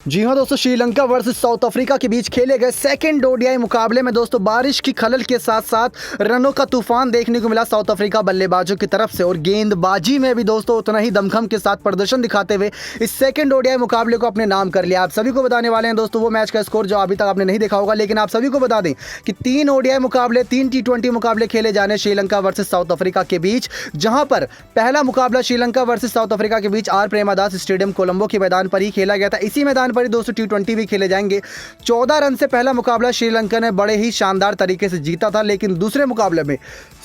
जी हाँ दोस्तों, Sri Lanka versus south Africa के बीच खेले गए सेकंड ओडीआई मुकाबले में दोस्तों बारिश की खलल के साथ साथ रनों का तूफान देखने को मिला साउथ अफ्रीका बल्लेबाजों की तरफ से, और गेंदबाजी में भी दोस्तों उतना ही दमखम के साथ प्रदर्शन दिखाते हुए इस सेकंड ओडीआई मुकाबले को अपने नाम कर लिया। आप सभी को बताने वाले हैं दोस्तों वो मैच का स्कोर जो अभी तक आपने नहीं देखा होगा, लेकिन आप सभी को बता दें कि 3 ओडीआई मुकाबले, 3 T20 मुकाबले खेले जाने श्रीलंका वर्सेस साउथ अफ्रीका के बीच, जहां पर पहला मुकाबला श्रीलंका वर्सेस साउथ अफ्रीका के बीच आर प्रेमादास स्टेडियम कोलंबो के मैदान पर ही खेला गया था। इसी मैदान पर ही दोस्तों T20 भी खेले जाएंगे। 14 रन से पहला मुकाबला श्रीलंका ने बड़े ही शानदार तरीके से जीता था, लेकिन दूसरे मुकाबले में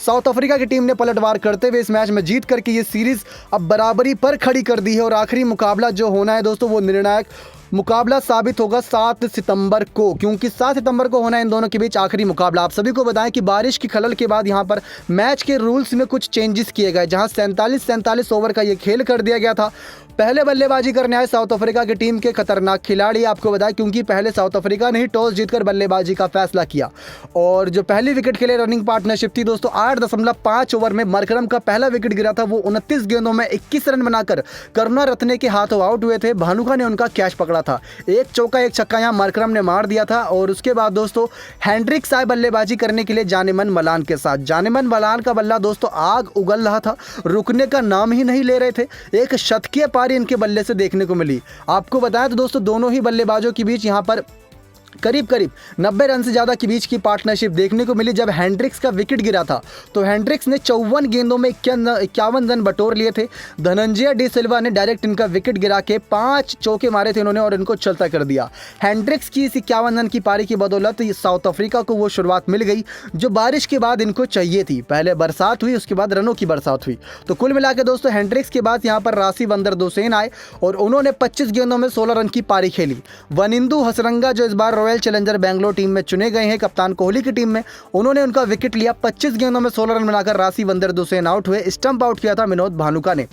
साउथ अफ्रीका की टीम ने पलटवार करते हुए इस मैच में जीत करके ये सीरीज अब बराबरी पर खड़ी कर दी है। और आखिरी मुकाबला जो होना है दोस्तों वो निर्णायक मुकाबला साबित होगा 7 सितंबर को, क्योंकि 7 सितंबर को होना है इन दोनों के बीच आखिरी मुकाबला। आप सभी को बताएं कि बारिश की खलल के बाद यहां पर मैच के रूल्स में कुछ चेंजेस किए गए, जहां 47 ओवर का ये खेल कर दिया गया था। पहले बल्लेबाजी करने आए साउथ अफ्रीका की टीम के खतरनाक खिलाड़ी, आपको बताएं क्योंकि पहले साउथ अफ्रीका ने ही टॉस जीतकर बल्लेबाजी का फैसला किया, और जो पहली विकेट के लिए रनिंग पार्टनरशिप थी दोस्तों 8.5 ओवर में मरकरम का पहला विकेट गिरा था। वो 29 गेंदों में 21 रन बनाकर करुणारत्ने के हाथों आउट हुए थे। भानुका ने उनका कैच पकड़ा था, एक चौका एक छक्का यहां मरकरम ने मार दिया था। और उसके बाद दोस्तों हेंड्रिक्स आए बल्लेबाजी करने के लिए जानेमन मलान के साथ। जानेमन मलान का बल्ला दोस्तों आग उगल रहा था, रुकने का नाम ही नहीं ले रहे थे। एक शतकीय पारी इनके बल्ले से देखने को मिली। आपको बताया तो दोस्तों दोनों ही बल्लेबाजों के बीच यहां पर करीब 90 रन से ज़्यादा के बीच की पार्टनरशिप देखने को मिली। जब हेंड्रिक्स का विकेट गिरा था तो हेंड्रिक्स ने 54 गेंदों में 51 रन बटोर लिए थे। धनंजय डी सिल्वा ने डायरेक्ट इनका विकेट गिरा के 5 चौके मारे थे इन्होंने और इनको चलता कर दिया। हेंड्रिक्स की इस 51 रन की पारी की बदौलत साउथ अफ्रीका को वो शुरुआत मिल गई जो बारिश के बाद इनको चाहिए थी। पहले बरसात हुई, उसके बाद रनों की बरसात हुई। तो कुल मिला के दोस्तों हेंड्रिक्स के बाद यहाँ पर राशिवंदर दोसेन आए और उन्होंने 25 गेंदों में 16 रन की पारी खेली। वनिंदु हसरंगा जो इस बार रॉयल चैलेंजर बेंगलोर टीम में चुने गए हैं कप्तान कोहली की टीम में, उन्होंने उनका विकेट लिया। 25 गेंदों में 16 रन बनाकर राशिवंदर दोसेन आउट हुए। स्टंप आउट किया था विनोद भानुका ने।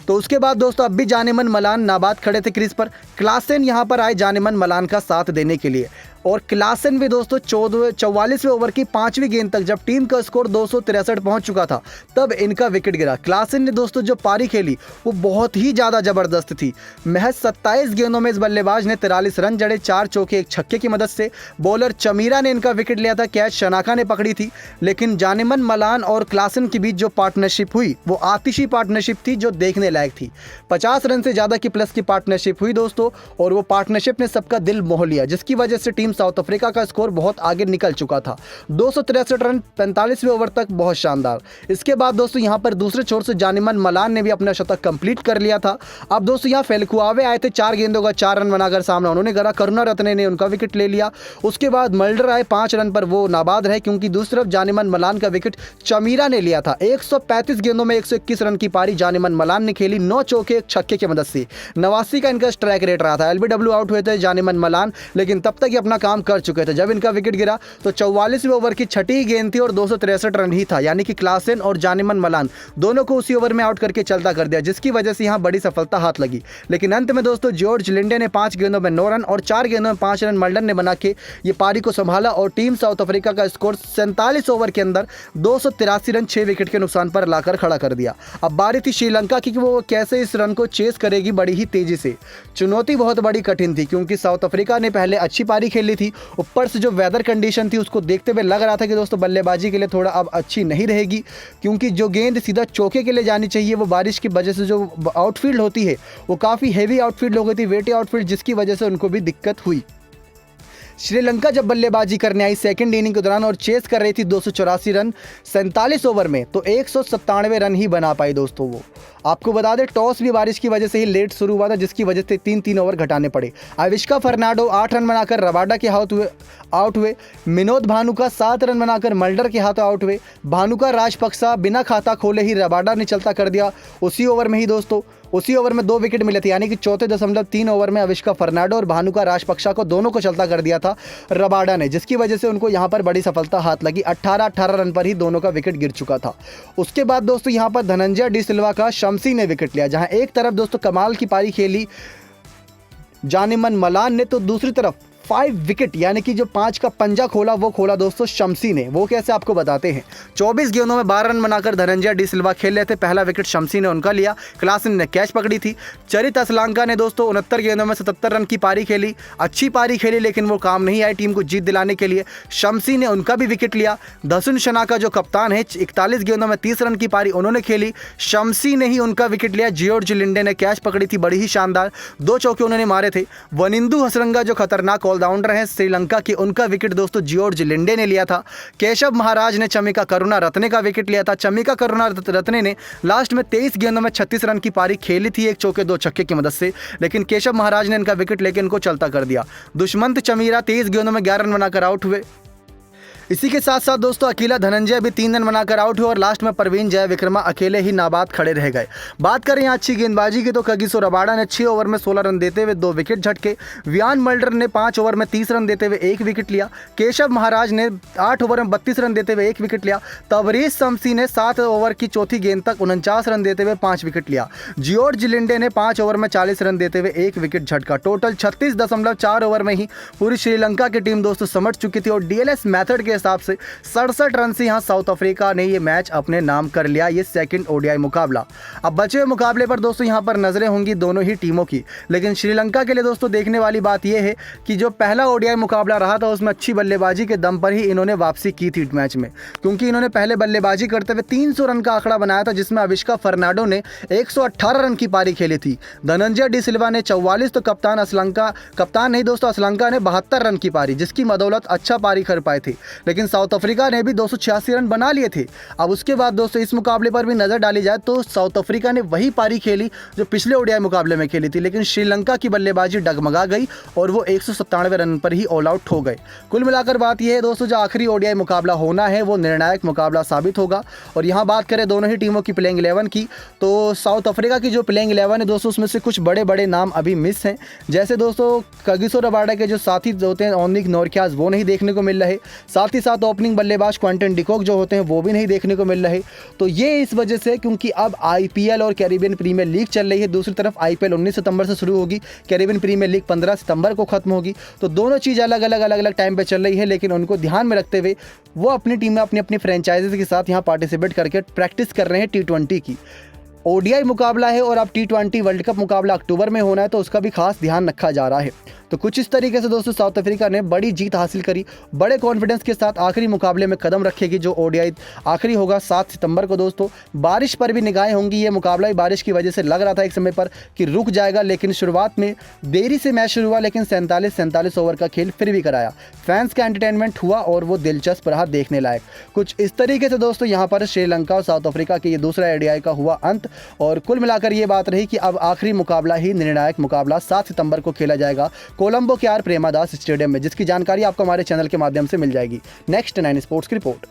तो उसके बाद दोस्तों अब भी जानेमन मलान नाबाद खड़े थे क्रीज पर। क्लासेन यहां पर आए जानेमन मलान का साथ देने के लिए, और क्लासेन भी दोस्तों 44वें ओवर की 5वीं गेंद तक जब टीम का स्कोर 263 पहुंच चुका था तब इनका विकेट गिरा। क्लासेन ने दोस्तों जो पारी खेली वो बहुत ही ज़्यादा ज़बरदस्त थी। महज 27 गेंदों में इस बल्लेबाज ने 43 रन जड़े, 4 चौके एक छक्के की मदद से। बॉलर चमीरा ने इनका विकेट लिया था, कैच शनाका ने पकड़ी थी। लेकिन जानेमन मलान और क्लासेन के बीच जो पार्टनरशिप हुई वो आतिशी पार्टनरशिप थी जो देखने लायक थी। 50 रन से ज़्यादा की प्लस की पार्टनरशिप हुई दोस्तों, और वो पार्टनरशिप ने सबका दिल मोह लिया, जिसकी वजह से टीम साउथ अफ्रीका का स्कोर बहुत आगे निकल चुका था। 263 रन 45वें ओवर तक, बहुत शानदार। इसके बाद दोस्तों यहां पर दूसरे छोर से जानेमन मलान ने भी अपना शतक कंप्लीट कर लिया था। अब दोस्तों यहां फेलकुआवे आए थे, 4 गेंदों का 4 रन बनाकर सामना उन्होंने करा। करुणारत्ने ने उनका विकेट ले लिया। उसके बाद मल्डर आए 5 रन पर, वो नाबाद रहे क्योंकि दूसरी तरफ जानेमन मलान का विकेट चमीरा ने लिया था। 135 गेंदों में 121 रन की पारी जानेमन मलान ने खेली, 9 चौके एक छक्के की मदद से। 89 का इनका स्ट्राइक रेट रहा था। एलबीडब्ल्यू आउट हुए थे जानेमन मलान, लेकिन तब तक ये अपना काम कर चुके थे। जब इनका विकेट गिरा तो 44वें ओवर की 6ठी गेंद थी और 263 रन ही था, यानी कि क्लासेन और जानेमन मलान दोनों को उसी ओवर में आउट करके चलता कर दिया, जिसकी वजह से यहां बड़ी सफलता हाथ लगी। लेकिन अंत में दोस्तों जॉर्ज लिंडे ने 5 गेंदों में 9 रन और 4 गेंदों में 5 रन मल्डन ने बना के ये पारी को संभाला, और टीम साउथ अफ्रीका का स्कोर 47 ओवर के अंदर 283 रन 6 विकेट के नुकसान पर लाकर खड़ा कर दिया। अब बारी थी श्रीलंका की कि वो कैसे इस रन को चेस करेगी बड़ी ही तेजी से। चुनौती बहुत बड़ी कठिन थी क्योंकि साउथ अफ्रीका ने पहले अच्छी पारी खेली थी, ऊपर से जो वेदर कंडीशन थी उसको देखते हुए लग रहा था कि दोस्तों बल्लेबाजी के लिए थोड़ा अब अच्छी नहीं रहेगी, क्योंकि जो गेंद सीधा चौके के लिए जानी चाहिए वो बारिश की वजह से जो आउटफील्ड होती है वो काफ़ी हेवी आउटफील्ड हो गई थी, वेटी आउटफील्ड, जिसकी वजह से उनको भी दिक्कत हुई। श्रीलंका जब बल्लेबाजी करने आई सेकंड इनिंग के दौरान और चेस कर रही थी 284 रन 47 ओवर में, तो 197 रन ही बना पाई दोस्तों वो। आपको बता दें टॉस भी बारिश की वजह से ही लेट शुरू हुआ था, जिसकी वजह से 3-3 ओवर घटाने पड़े। आविष्का फर्नांडो 8 रन बनाकर रबाडा के हाथ आउट हुए। विनोद भानुका 7 रन बनाकर मल्डर के हाथों आउट हुए। भानुका राजपक्सा बिना खाता खोले ही रबाडा ने चलता कर दिया। उसी ओवर में ही दोस्तों उसी ओवर में 2 विकेट मिले थे, यानी कि 34.3 ओवर में आविष्का फर्नांडो और भानुका राजपक्सा को दोनों को चलता कर दिया था रबाडा ने, जिसकी वजह से उनको यहां पर बड़ी सफलता हाथ लगी। 18 रन पर ही दोनों का विकेट गिर चुका था। उसके बाद दोस्तों यहां पर धनंजय डी सिल्वा का शमसी ने विकेट लिया, जहां एक तरफ दोस्तों कमाल की पारी खेली जानेमन मलान ने, तो दूसरी तरफ 5 विकेट यानी कि जो 5 का पंजा खोला वो खोला दोस्तों शम्सी ने। वो कैसे आपको बताते हैं। 24 गेंदों में 12 रन बनाकर धनंजय डी सिल्वा खेल रहे थे। पहला विकेट शम्सी ने उनका लिया, क्लासन ने कैच पकड़ी थी। चरित असलांका ने दोस्तों 69 गेंदों में 77 रन की पारी खेली, अच्छी पारी खेली लेकिन वो काम नहीं आई टीम को जीत दिलाने के लिए। शम्सी ने उनका भी विकेट लिया। दसुन शनाका जो कप्तान है 41 गेंदों में 30 रन की पारी उन्होंने खेली, शम्सी ने ही उनका विकेट लिया। जियोर्ज लिंडे ने कैच पकड़ी थी, बड़ी ही शानदार 2 चौके उन्होंने मारे थे। वनिंदु हसरंगा जो खतरनाक ऑलराउंडर हैं श्रीलंका के, उनका विकेट दोस्तों जियोर्ज लिंडे ने लिया था। केशव महाराज ने चमिका करुणा रत्ने का विकेट लिया था। चमिका करुणा रत्ने ने लास्ट में 23 गेंदों में 36 रन की पारी खेली थी, 1 चौके 2 छक्के की मदद से, लेकिन केशव महाराज ने इनका विकेट लेकर इनको चलता कर दिया। दुष्मंत चमीरा 23 गेंदों में 11 रन बनाकर आउट हुए। इसी के साथ साथ दोस्तों अकेला धनंजय भी 3 रन बनाकर आउट हुए और लास्ट में परवीन जय विक्रमा अकेले ही नाबाद खड़े रह गए। बात करें यहाँ अच्छी गेंदबाजी की तो कगिसो रबाडा ने 6 ओवर में 16 रन देते हुए 2 विकेट झटके। वियान मल्डर ने 5 ओवर में 30 रन देते हुए 1 विकेट लिया। केशव महाराज ने 8 ओवर में 32 रन देते हुए 1 विकेट लिया। तबरेज शम्सी ने 7 ओवर की चौथी गेंद तक 49 रन देते हुए 5 विकेट लिया। जियोर्ज लिंडे ने 5 ओवर में 40 रन देते हुए 1 विकेट झटका। टोटल 36.4 ओवर में ही पूरी श्रीलंका की टीम दोस्तों समझ चुकी थी और डीएलएस मेथड के हिसाब से 67 रन से यहां साउथ अफ्रीका ने ये मैच अपने नाम कर लिया, ये सेकंड ओडीआई मुकाबला। अब बचे हुए मुकाबले पर दोस्तों यहां पर नजरें होंगी दोनों ही टीमों की, लेकिन श्रीलंका के लिए दोस्तों देखने वाली बात यह है कि जो पहला ओडीआई मुकाबला रहा था उसमें अच्छी बल्लेबाजी के दम पर ही इन्होंने वापसी की थी मैच में, क्योंकि इन्होंने पहले बल्लेबाजी करते हुए 300 रन का आंकड़ा बनाया था, जिसमें अविष्का फर्नांडो ने 118 रन की पारी खेली थी। धनंजय डी सिल्वा ने 44 तो कप्तान नहीं दोस्तों असलंका ने 72 रन की पारी, जिसकी बदौलत अच्छा पारी कर पाए थे, लेकिन साउथ अफ्रीका ने भी 286 रन बना लिए थे। अब उसके बाद दोस्तों इस मुकाबले पर भी नजर डाली जाए तो साउथ अफ्रीका ने वही पारी खेली जो पिछले ओडीआई मुकाबले में खेली थी, लेकिन श्रीलंका की बल्लेबाजी डगमगा गई और वो 197 रन पर ही ऑल आउट हो गए। कुल मिलाकर बात यह है दोस्तों जो आखिरी ओडीआई मुकाबला होना है वो निर्णायक मुकाबला साबित होगा। और यहाँ बात करें दोनों ही टीमों की प्लेइंग 11 की तो साउथ अफ्रीका की जो प्लेइंग 11 है दोस्तों उसमें से कुछ बड़े बड़े नाम अभी मिस हैं, जैसे दोस्तों कगिसो रबाडा के जो साथी होते हैं ओनिक नोरक्याज वो नहीं देखने को मिल रहे, साथ ही साथ ओपनिंग बल्लेबाज क्विंटन डिकॉक जो होते हैं वो भी नहीं देखने को मिल रहे। तो ये इस वजह से क्योंकि अब आईपीएल और कैरिबियन प्रीमियर लीग चल रही है, दूसरी तरफ आईपीएल 19 सितंबर से शुरू होगी, कैरिबियन प्रीमियर लीग 15 सितंबर को खत्म होगी, तो दोनों चीज़ अलग अलग टाइम पे चल रही है, लेकिन उनको ध्यान में रखते हुए वो अपनी टीम में अपनी फ्रेंचाइजीज के साथ यहाँ पार्टिसिपेट करके प्रैक्टिस कर रहे हैं T20 की। ओडीआई मुकाबला है और अब T20 वर्ल्ड कप मुकाबला अक्टूबर में होना है, तो उसका भी खास ध्यान रखा जा रहा है। तो कुछ इस तरीके से दोस्तों साउथ अफ्रीका ने बड़ी जीत हासिल करी, बड़े कॉन्फिडेंस के साथ आखिरी मुकाबले में कदम रखेगी जो ओडीआई आखिरी होगा 7 सितंबर को। दोस्तों बारिश पर भी निगाहें होंगी, ये मुकाबला ही बारिश की वजह से लग रहा था एक समय पर कि रुक जाएगा, लेकिन शुरुआत में देरी से मैच शुरू हुआ, लेकिन 47 ओवर का खेल फिर भी कराया, फैंस का एंटरटेनमेंट हुआ और वो दिलचस्प रहा देखने लायक। कुछ इस तरीके से दोस्तों यहाँ पर श्रीलंका और साउथ अफ्रीका के ये दूसरा ओडीआई का हुआ अंत, और कुल मिलाकर ये बात रही कि अब आखिरी मुकाबला ही निर्णायक मुकाबला 7 सितंबर को खेला जाएगा कोलंबो के आर प्रेमादास स्टेडियम में, जिसकी जानकारी आपको हमारे चैनल के माध्यम से मिल जाएगी। नेक्स्ट 9 स्पोर्ट्स की रिपोर्ट।